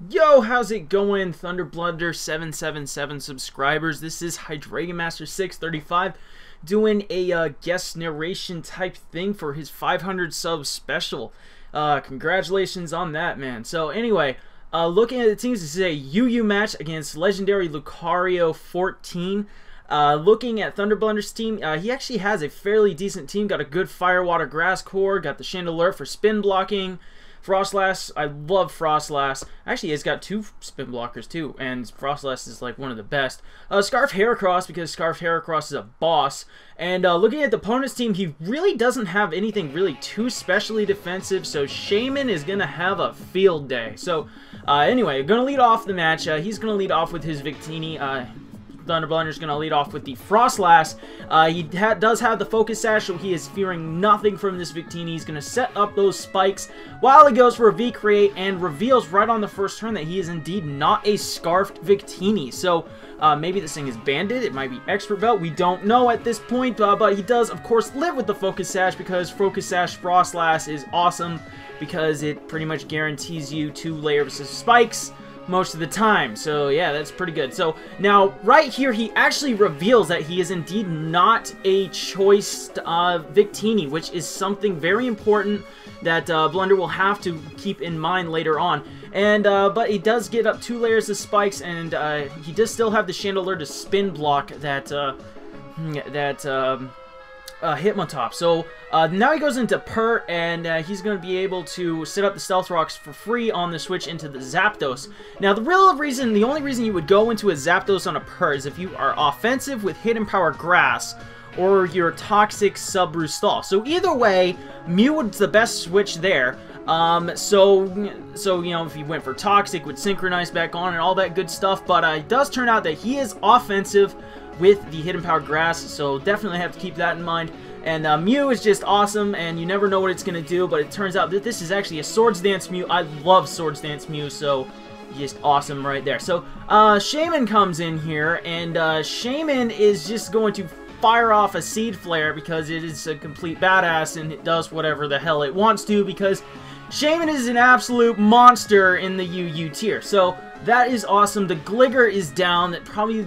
Yo, how's it going, ThunderBlunder777 subscribers? This is HydreigonMaster635 doing a guest narration type thing for his 500 sub special. Congratulations on that, man. So anyway, looking at the teams, this is a UU match against Legendary Lucario 14. Looking at ThunderBlunder's team, he actually has a fairly decent team. Got a good Firewater Grass core, got the Chandelure for spin blocking. Frostlass, I love Frostlass. Actually, it's got two spin blockers too, and Frostlass is like one of the best. Scarf Heracross, because Scarf Heracross is a boss. And looking at the opponent's team, he really doesn't have anything really too specially defensive, so Shaman is going to have a field day. So anyway, going to lead off the match. He's going to lead off with his Victini. ThunderBlunder's going to lead off with the Frostlass. He does have the Focus Sash, so he is fearing nothing from this Victini. He's going to set up those spikes while he goes for a V-Create and reveals right on the first turn that he is indeed not a Scarfed Victini. So maybe this thing is banded. It might be Expert Belt. We don't know at this point, but he does, of course, live with the Focus Sash because Focus Sash Frostlass is awesome because it pretty much guarantees you 2 layers of spikes most of the time. So yeah, that's pretty good. So now right here he actually reveals that he is indeed not a choiced Victini, which is something very important that Blunder will have to keep in mind later on. And but he does get up 2 layers of spikes, and he does still have the Chandelure to spin block that Hitmontop. So now he goes into Pert, and he's going to be able to set up the Stealth Rocks for free on the switch into the Zapdos. Now the only reason you would go into a Zapdos on a Pert is if you are offensive with Hidden Power Grass, or you're Toxic Sub Rustal. So either way, Mew was the best switch there. So you know, if he went for Toxic, would synchronize back on and all that good stuff. But it does turn out that he is offensive with the Hidden Power Grass, so definitely have to keep that in mind. And Mew is just awesome, and you never know what it's going to do, but it turns out that this is actually a Swords Dance Mew. I love Swords Dance Mew, so just awesome right there. So Shaman comes in here, and Shaman is just going to fire off a Seed Flare because it is a complete badass, and it does whatever the hell it wants to, because Shaman is an absolute monster in the UU tier. So that is awesome. The Gligger is down. That probably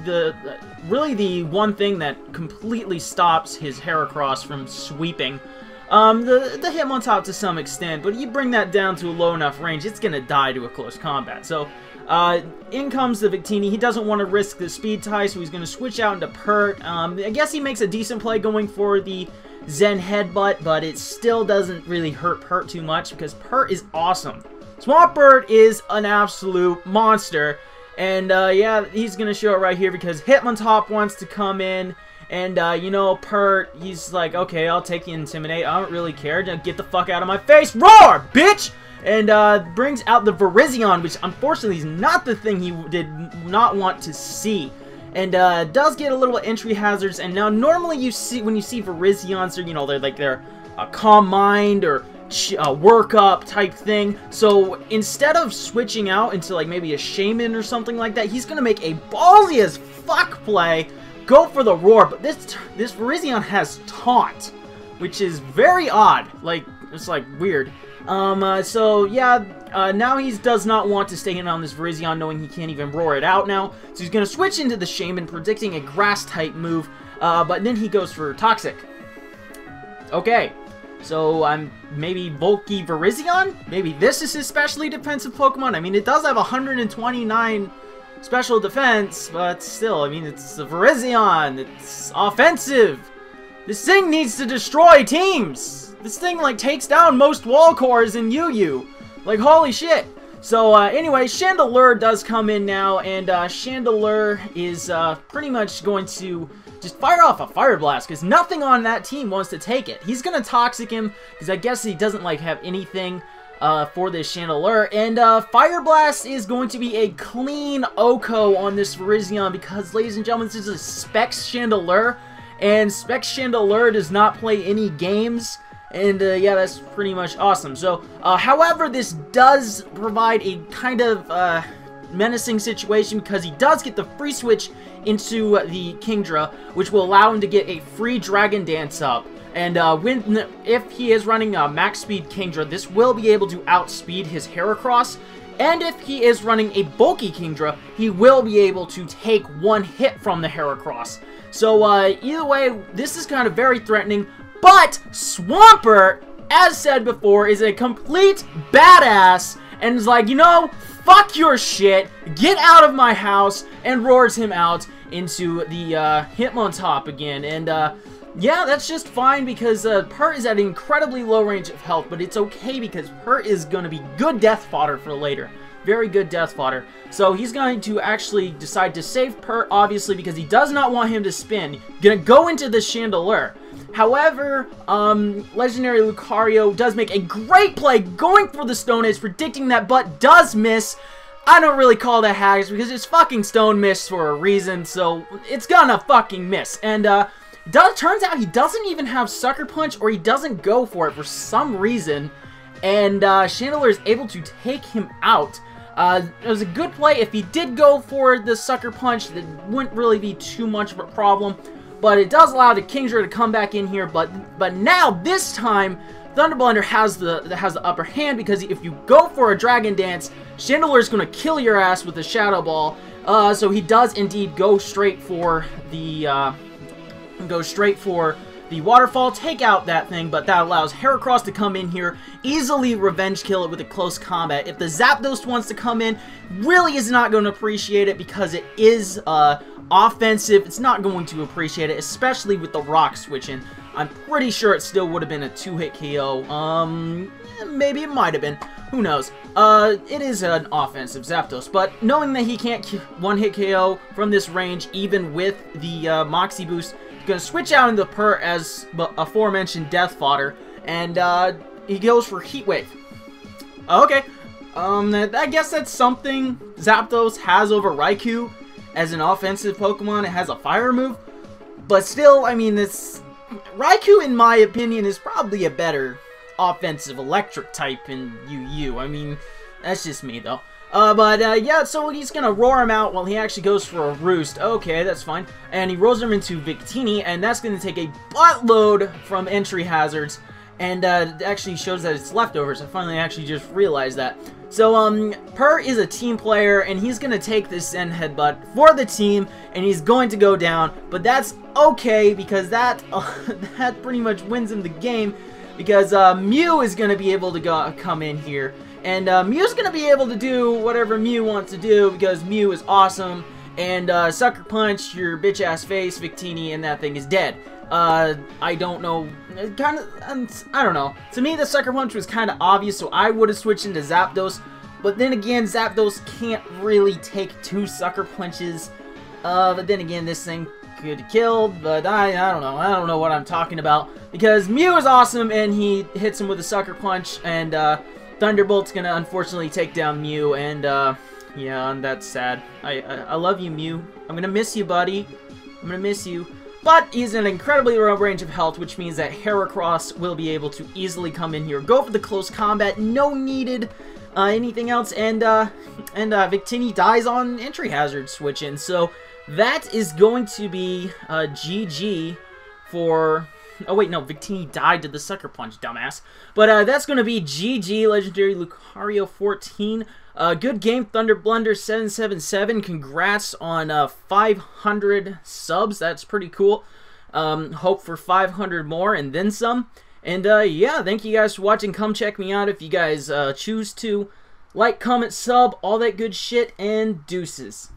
really the one thing that completely stops his Heracross from sweeping. The Hitmontop to some extent, but you bring that down to a low enough range, it's gonna die to a close combat. So in comes the Victini. He doesn't want to risk the speed tie, so he's gonna switch out into Pert. I guess he makes a decent play going for the Zen Headbutt, but it still doesn't really hurt Pert too much because Pert is awesome. Swampert is an absolute monster, and yeah, he's gonna show it right here because Hitmontop wants to come in, and you know, Pert, he's like, okay, I'll take the Intimidate, I don't really care, just get the fuck out of my face, roar, bitch! And brings out the Virizion, which unfortunately is not the thing he did not want to see. And does get a little entry hazards, and now normally you see, when you see Virizions, you know, they're a Calm Mind or work up type thing. So instead of switching out into like maybe a Shaman or something like that, he's gonna make a ballsy as fuck play, go for the Roar. But this Virizion has Taunt, which is very odd. Like, it's like weird. So yeah, now he does not want to stay in on this Virizion, knowing he can't even roar it out now. So he's gonna switch into the Shaman, predicting a grass type move. But then he goes for Toxic. Okay. So, maybe bulky Virizion? Maybe this is his specially defensive Pokemon? I mean, it does have 129 special defense, but still, I mean, it's a Virizion. It's offensive. This thing needs to destroy teams. This thing, like, takes down most wall cores in UU. Like, holy shit. So, anyway, Chandelure does come in now, and Chandelure is pretty much going to just fire off a Fire Blast, because nothing on that team wants to take it. He's going to Toxic him, because I guess he doesn't like have anything for this Chandelure. And Fire Blast is going to be a clean OHKO on this Virizion, because, ladies and gentlemen, this is a Specs Chandelure, and Specs Chandelure does not play any games. And yeah, that's pretty much awesome. So, however, this does provide a kind of menacing situation because he does get the free switch into the Kingdra, which will allow him to get a free Dragon Dance up. And if he is running max speed Kingdra, this will be able to outspeed his Heracross. And if he is running a bulky Kingdra, he will be able to take one hit from the Heracross. So either way, this is kind of very threatening. But Swampert, as said before, is a complete badass and is like, you know, fuck your shit, get out of my house, and roars him out into the Hitmontop again. And yeah, that's just fine because Pert is at an incredibly low range of health, but it's okay because Pert is going to be good death fodder for later. Very good death fodder. So he's going to actually decide to save Pert, obviously, because he does not want him to spin. Gonna go into the Chandelure. However, Legendary Lucario does make a great play going for the Stone Edge, predicting that, but does miss. I don't really call that hacks because it's fucking Stone Miss for a reason, so it's gonna fucking miss. And turns out he doesn't even have Sucker Punch, or he doesn't go for it for some reason, and Chandelure is able to take him out. It was a good play. If he did go for the Sucker Punch, it wouldn't really be too much of a problem, but it does allow the Kingdra to come back in here. But now this time, Thunder Blunder has the upper hand, because if you go for a Dragon Dance, Chandelure is going to kill your ass with a Shadow Ball. So he does indeed go straight for the Waterfall, take out that thing, but that allows Heracross to come in here, easily revenge kill it with a close combat. If the Zapdos wants to come in, really is not going to appreciate it because it is offensive. It's not going to appreciate it, especially with the Rock switching. I'm pretty sure it still would have been a 2-hit KO. Maybe it might have been. Who knows? It is an offensive Zapdos, but knowing that he can't 1-hit KO from this range, even with the Moxie boost, gonna switch out into Pert as aforementioned death fodder, and he goes for Heat Wave. Okay, I guess that's something Zapdos has over Raikou as an offensive Pokemon. It has a fire move, but still, I mean, Raikou, in my opinion, is probably a better offensive electric type in UU. I mean, that's just me though. Yeah, so he's gonna roar him out while he actually goes for a Roost. Okay, that's fine. And he rolls him into Victini, and that's gonna take a buttload from entry hazards. And it actually shows that it's leftovers. I finally actually just realized that. So, Pert is a team player, and he's gonna take this Zen Headbutt for the team, and he's going to go down. But that's okay, because that pretty much wins him the game, because Mew is gonna be able to come in here. And Mew's going to be able to do whatever Mew wants to do, because Mew is awesome. And Sucker Punch your bitch-ass face, Victini, and that thing is dead. I don't know. I don't know. To me, the Sucker Punch was kind of obvious, so I would have switched into Zapdos. But then again, Zapdos can't really take 2 Sucker Punches. But then again, this thing could kill. But I don't know. I don't know what I'm talking about. Because Mew is awesome, and he hits him with a Sucker Punch, and Thunderbolt's gonna unfortunately take down Mew, and yeah, and that's sad. I love you, Mew. I'm gonna miss you, buddy. I'm gonna miss you. But he's in an incredibly low range of health, which means that Heracross will be able to easily come in here, go for the close combat, no needed anything else, and Victini dies on entry hazard switching. So that is going to be GG for. Oh wait, no, Victini died to the Sucker Punch, dumbass. But that's going to be GG, Legendary Lucario 14. Good game, Thunder Blunder 777. Congrats on 500 subs. That's pretty cool. Hope for 500 more and then some. And yeah, thank you guys for watching. Come check me out if you guys choose to. Like, comment, sub, all that good shit, and deuces.